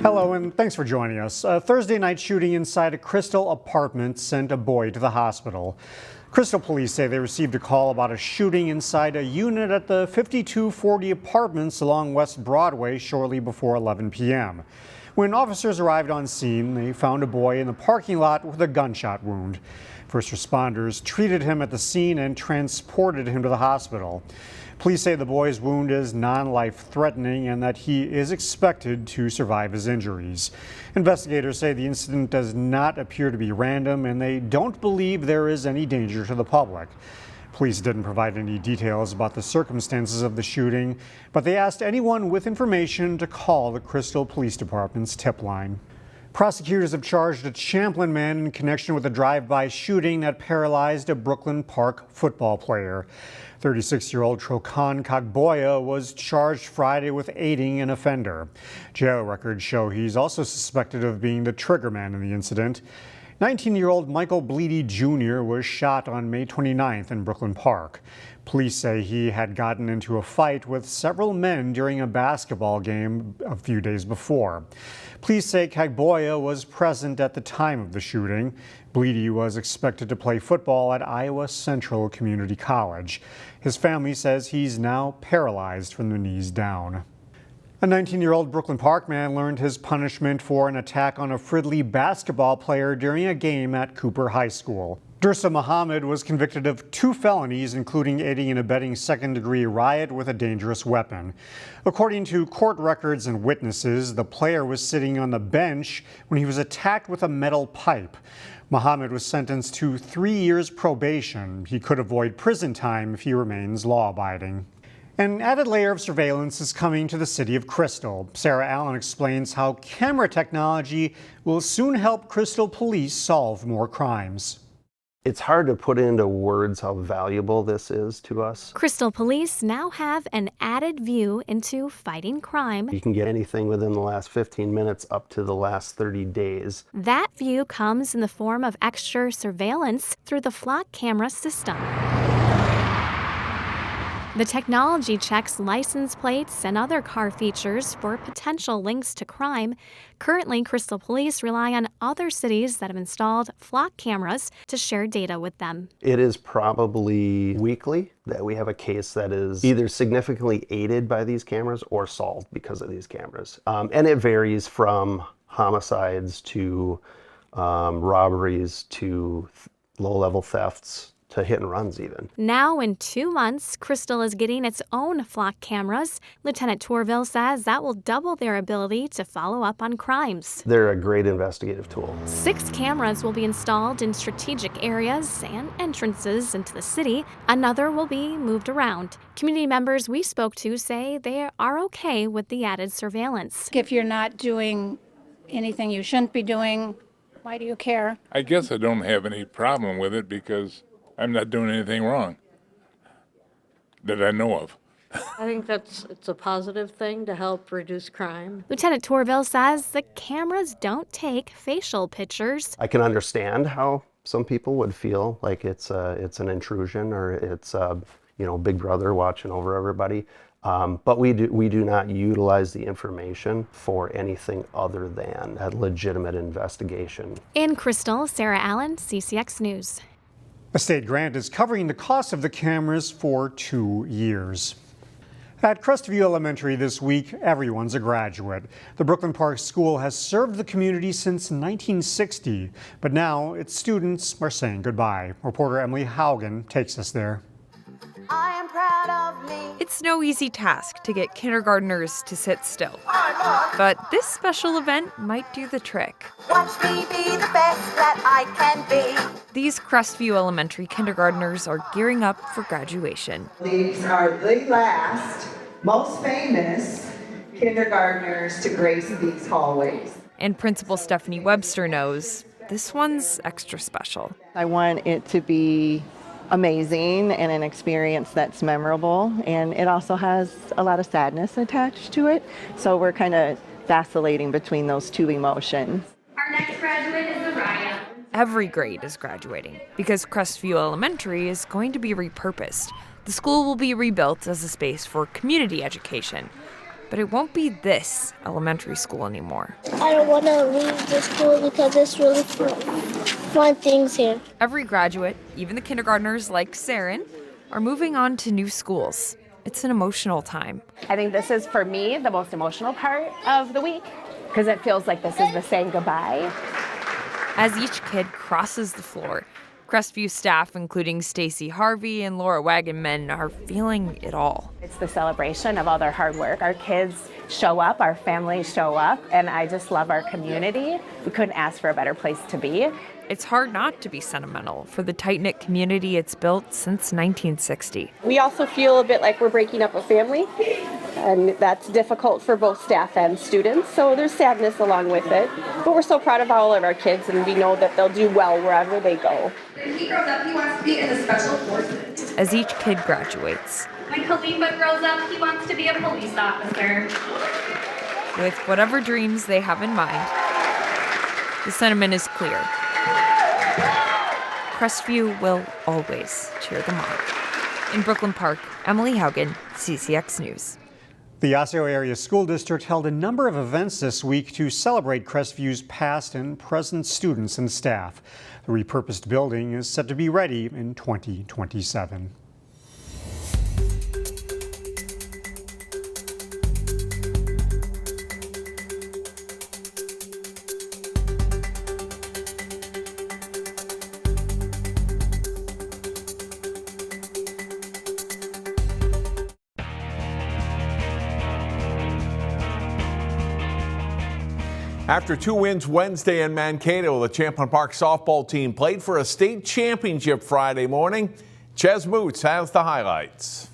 Hello, and thanks for joining us. A Thursday night shooting inside a Crystal apartment sent a boy to the hospital. Crystal police say they received a call about a shooting inside a unit at the 5240 apartments along West Broadway shortly before 11 p.m. When officers arrived on scene, they found a boy in the parking lot with a gunshot wound. First responders treated him at the scene and transported him to the hospital. Police say the boy's wound is non-life-threatening and that he is expected to survive his injuries. Investigators say the incident does not appear to be random and they don't believe there is any danger to the public. Police didn't provide any details about the circumstances of the shooting, but they asked anyone with information to call the Crystal Police Department's tip line. Prosecutors have charged a Champlin man in connection with a drive-by shooting that paralyzed a Brooklyn Park football player. 36-year-old Trokan Kagboya was charged Friday with aiding an offender. Jail records show he's also suspected of being the triggerman in the incident. 19-year-old Michael Bleedy Jr. was shot on May 29th in Brooklyn Park. Police say he had gotten into a fight with several men during a basketball game a few days before. Police say Kagboya was present at the time of the shooting. Bleedy was expected to play football at Iowa Central Community College. His family says he's now paralyzed from the knees down. A 19-year-old Brooklyn Park man learned his punishment for an attack on a Fridley basketball player during a game at Cooper High School. Dursa Muhammad was convicted of 2 felonies, including aiding and abetting second-degree riot with a dangerous weapon. According to court records and witnesses, the player was sitting on the bench when he was attacked with a metal pipe. Muhammad was sentenced to 3 years probation. He could avoid prison time if he remains law-abiding. An added layer of surveillance is coming to the city of Crystal. Sarah Allen explains how camera technology will soon help Crystal police solve more crimes. It's hard to put into words how valuable this is to us. Crystal police now have an added view into fighting crime. You can get anything within the last 15 minutes up to the last 30 days. That view comes in the form of extra surveillance through the flock camera system. The technology checks license plates and other car features for potential links to crime. Currently, Crystal police rely on other cities that have installed flock cameras to share data with them. It is probably weekly that we have a case that is either significantly aided by these cameras or solved because of these cameras. And it varies from homicides to robberies to low-level thefts to hit and runs even. Now, in 2 months, Crystal is getting its own flock cameras. Lieutenant Tourville says that will double their ability to follow up on crimes. They're a great investigative tool. 6 cameras will be installed in strategic areas and entrances into the city. Another will be moved around. Community members we spoke to say they are okay with the added surveillance. If you're not doing anything you shouldn't be doing, why do you care? I guess I don't have any problem with it because I'm not doing anything wrong that I know of. I think it's a positive thing to help reduce crime. Lieutenant Tourville says the cameras don't take facial pictures. I can understand how some people would feel like it's an intrusion or it's Big Brother watching over everybody. But we do not utilize the information for anything other than a legitimate investigation. In Crystal, Sarah Allen, CCX News. A state grant is covering the cost of the cameras for 2 years. At Crestview Elementary this week, everyone's a graduate. The Brooklyn Park School has served the community since 1960, but now its students are saying goodbye. Reporter Emily Haugen takes us there. I am proud of me. It's no easy task to get kindergartners to sit still. But this special event might do the trick. Watch me be the best that I can be. These Crestview Elementary kindergartners are gearing up for graduation. These are the last, most famous kindergartners to grace these hallways. And Principal Stephanie Webster knows this one's extra special. I want it to be amazing and an experience that's memorable, and it also has a lot of sadness attached to it, so we're kind of vacillating between those 2 emotions. Our next graduate is Araya. Every grade is graduating because Crestview Elementary is going to be repurposed. The school will be rebuilt as a space for community education. But it won't be this elementary school anymore. I don't want to leave the school because it's really fun things here. Every graduate, even the kindergartners like Saren, are moving on to new schools. It's an emotional time. I think this is, for me, the most emotional part of the week because it feels like this is the saying goodbye. As each kid crosses the floor, Crestview staff, including Stacy Harvey and Laura Wagenman, are feeling it all. It's the celebration of all their hard work. Our kids show up, our families show up, and I just love our community. We couldn't ask for a better place to be. It's hard not to be sentimental for the tight-knit community it's built since 1960. We also feel a bit like we're breaking up a family, and that's difficult for both staff and students, so there's sadness along with it. But we're so proud of all of our kids, and we know that they'll do well wherever they go. When he grows up, he wants to be in the special forces. As each kid graduates, When Khalifa grows up, he wants to be a police officer. with whatever dreams they have in mind, the sentiment is clear. Crestview will always cheer them on. In Brooklyn Park, Emily Haugen, CCX News. The Osseo Area School District held a number of events this week to celebrate Crestview's past and present students and staff. The repurposed building is set to be ready in 2027. After 2 wins Wednesday in Mankato, the Champlin Park softball team played for a state championship Friday morning. Ches Moots has the highlights.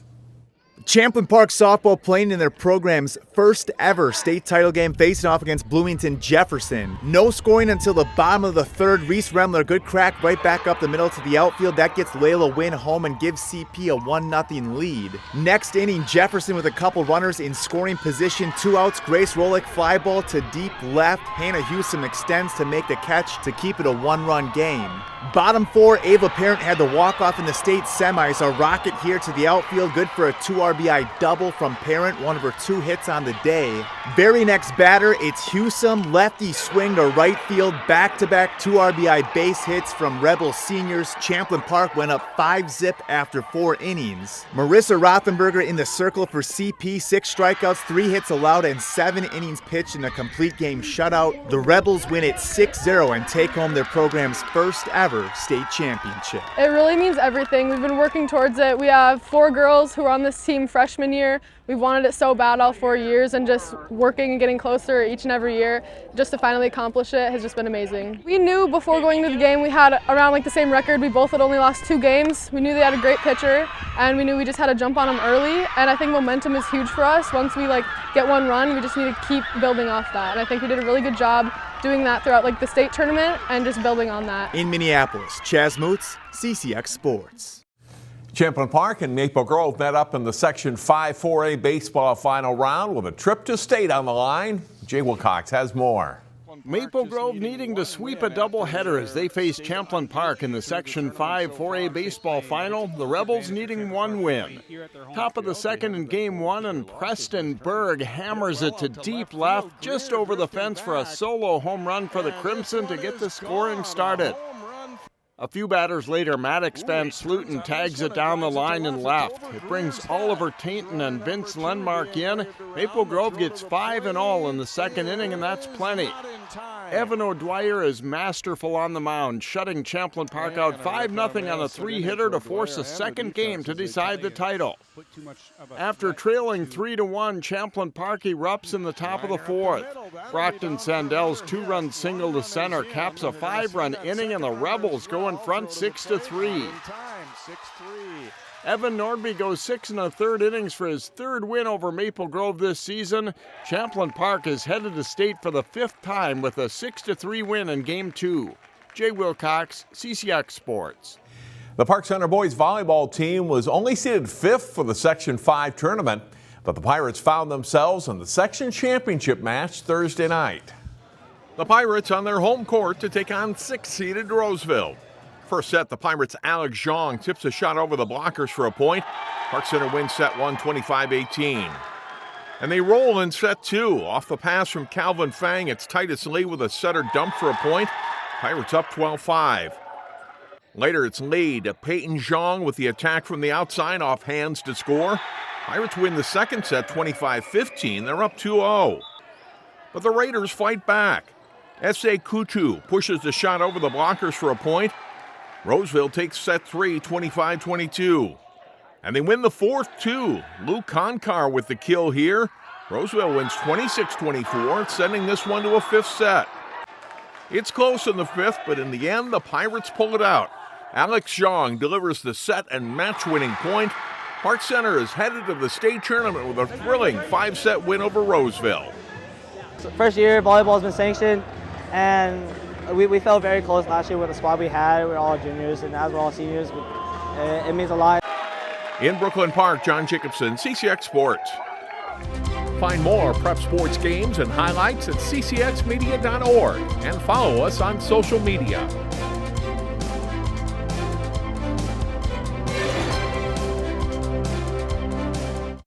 Champlin Park softball playing in their program's first ever state title game, facing off against Bloomington Jefferson. No scoring until the bottom of the third. Reese Remler, good crack right back up the middle to the outfield. That gets Layla Wynn home and gives CP a 1-0 lead. Next inning, Jefferson with a couple runners in scoring position. 2 outs, Grace Rolick fly ball to deep left. Hannah Hewson extends to make the catch to keep it a 1-run game. Bottom 4, Ava Parent had the walk-off in the state semis. A rocket here to the outfield, good for a 2 RBI double from Parent, one of her 2 hits on the day. Very next batter, it's Hewson, lefty swing to right field, back-to-back 2 RBI base hits from Rebel seniors. Champlin Park went up 5-zip after 4 innings. Marissa Rothenberger in the circle for CP, 6 strikeouts, 3 hits allowed, and 7 innings pitched in a complete game shutout. The Rebels win it 6-0 and take home their program's first ever state championship. It really means everything. We've been working towards it. We have 4 girls who are on this team freshman year. We've wanted it so bad all 4 years, and just working and getting closer each and every year just to finally accomplish it has just been amazing. We knew before going into the game we had around the same record. We both had only lost 2 games. We knew they had a great pitcher, and we knew we just had to jump on them early, and I think momentum is huge for us. Once we get 1 run, we just need to keep building off that, and I think we did a really good job doing that throughout the state tournament and just building on that. In Minneapolis, Chaz Moots, CCX Sports. Champlin Park and Maple Grove met up in the Section 5 4A baseball final round with a trip to state on the line. Jay Wilcox has more. Maple Grove needing to sweep a doubleheader as they face Champlin Park in the Section 5 4A baseball final. The Rebels needing 1 win. Top of the second in Game 1, and Preston Berg hammers it to deep left, just over the fence for a solo home run for the Crimson to get the scoring started. A few batters later, Maddox Van Sluten tags it down the line and left. It brings Oliver Tainton and Vince Lenmark in. Maple Grove gets 5 in all in the second inning, and that's plenty. Evan O'Dwyer is masterful on the mound, shutting Champlin Park out 5-0 on a 3-hitter to force a second game to decide the title. After trailing 3-1, Champlin Park erupts in the top of the 4th. Brockton Sandel's 2-run single to center caps a 5-run inning, and the Rebels go in front 6-3. Evan Nordby goes 6 1/3 innings for his 3rd win over Maple Grove this season. Champlin Park is headed to state for the 5th time with a 6-3 win in Game 2. Jay Wilcox, CCX Sports. The Park Center boys volleyball team was only seeded 5th for the Section 5 tournament, but the Pirates found themselves in the section championship match Thursday night. The Pirates on their home court to take on 6th-seeded Roseville. First set, the Pirates' Alex Zhang tips a shot over the blockers for a point. Park Center wins set 1, 25-18. And they roll in set 2. Off the pass from Calvin Fang, it's Titus Lee with a setter dump for a point. Pirates up 12-5. Later, it's Lee to Peyton Zhang with the attack from the outside, off hands to score. Pirates win the second set 25-15. They're up 2-0. But the Raiders fight back. S.A. Kutu pushes the shot over the blockers for a point. Roseville takes set 3, 25-22. And they win the fourth, too. Luke Konkar with the kill here. Roseville wins 26-24, sending this one to a fifth set. It's close in the fifth, but in the end, the Pirates pull it out. Alex Zhang delivers the set and match-winning point. Park Center is headed to the state tournament with a thrilling 5-set win over Roseville. First year volleyball has been sanctioned, and we felt very close last year with the squad we had. We were all juniors, and as we're all seniors, it means a lot. In Brooklyn Park, John Jacobson, CCX Sports. Find more prep sports games and highlights at ccxmedia.org and follow us on social media.